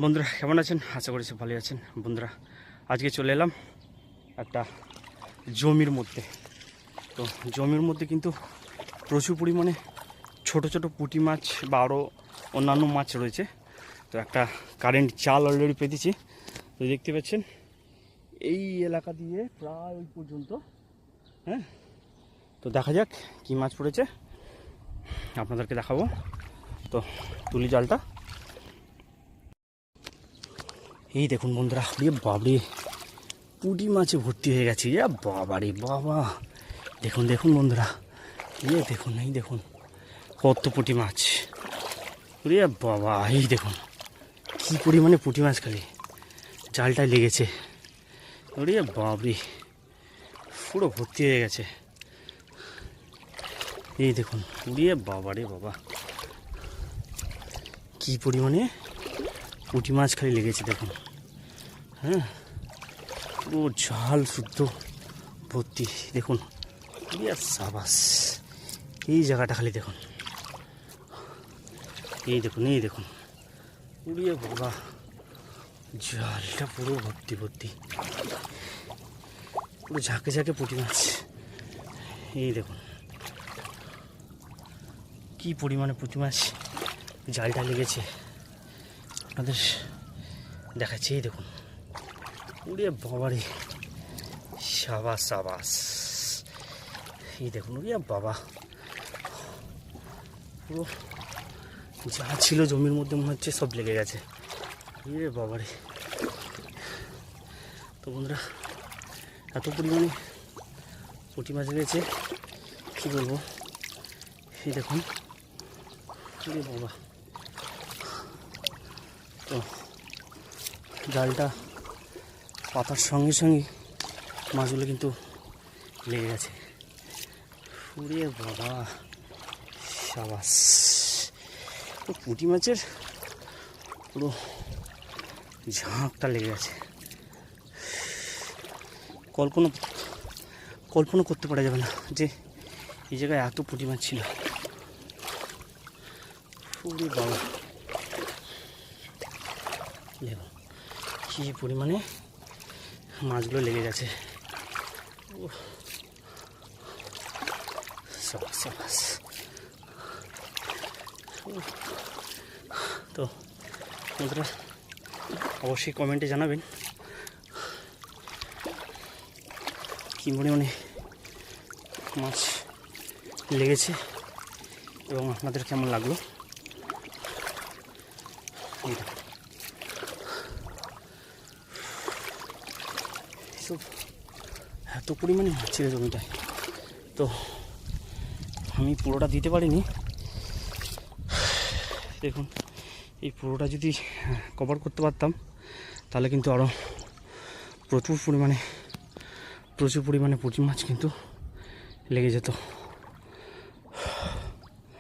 বন্ধুরা কেমন আছেন? আশা করি সব ভালো আছেন। বন্ধুরা আজকে চলে এলাম একটা জমির মধ্যে। তো জমির মধ্যে কিন্তু প্রচুর পরিমাণে ছোট ছোট পুঁটি মাছ বা আরও অন্যান্য মাছ রয়েছে। তো একটা কারেন্ট জাল অলরেডি পেতেছি। তো দেখতে পাচ্ছেন এই এলাকা দিয়ে প্রায় ওই পর্যন্ত। হ্যাঁ, তো দেখা যাক কী মাছ পড়েছে, আপনাদেরকে দেখাবো। তো তুলি জালটা, এই দেখুন বন্ধুরা, বাবরে পুঁটি মাছে ভর্তি হয়ে গেছে। বাবা রে বাবা, দেখুন দেখুন বন্ধুরা, দেখুন, এই দেখুন কত পুঁটি মাছ। রে বাবা, এই দেখুন কী পরিমাণে পুঁটি মাছ খালি জালটায় লেগেছে। ওরে বাবরে, পুরো ভর্তি হয়ে গেছে। এই দেখুন, উড়িয়ে বাবা রে বাবা, কী পরিমাণে পুঁটি মাছ খালি লেগেছে দেখুন। হ্যাঁ, পুরো জাল শুদ্ধ ভর্তি। দেখুন সাবাস, এই জায়গাটা খালি দেখুন, এই দেখুন, এই দেখুন, উড়িয়ে বাবা, জালটা পুরো ভর্তি ভর্তি, পুরো ঝাঁকে ঝাঁকে পুঁটি মাছ। এই দেখুন কি পরিমাণে পুঁটি মাছ জালটা লেগেছে, আপনাদের দেখাচ্ছি। এই দেখুন, উড়িয়ে বাবারে, সাবাস সাবাস। এই দেখুন, উড়িয়ে বাবা, পুরো যা ছিল জমির মধ্যে মনে হচ্ছে সব লেগে গেছে। ইয়ে বাবারে। তো বন্ধুরা, এত পরিমাণে পুঁটি মাছ লেগেছে কী বলবো। এই দেখুন, ইয়ে বাবা, তো জালটা পাতার সঙ্গে সঙ্গে মাছগুলো কিন্তু লেগে গেছে। উড়িয়ে বাবা, সাবাস। তো পুঁটি মাছের পুরো ঝাঁকটা লেগে গেছে। কল্পনা করতে পারা যাবে না যে এই জায়গায় এত পুঁটি মাছ ছিল। উড়ে বাবা, দেখুন কী পরিমাণে মাছগুলো লেগে গেছে। সাবাস সাবাস। তো বন্ধুরা অবশ্যই কমেন্টে জানাবেন কী পরিমাণে মাছ লেগেছে এবং আপনাদের কেমন লাগলো। সব এত পরিমাণে মাছ ছিল জমিটায়। তো আমি পুরোটা দিতে পারিনি। দেখুন, এই পুরোটা যদি কভার করতে পারতাম তাহলে কিন্তু আরও প্রচুর পরিমাণে পুঁটি মাছ কিন্তু লেগে যেত।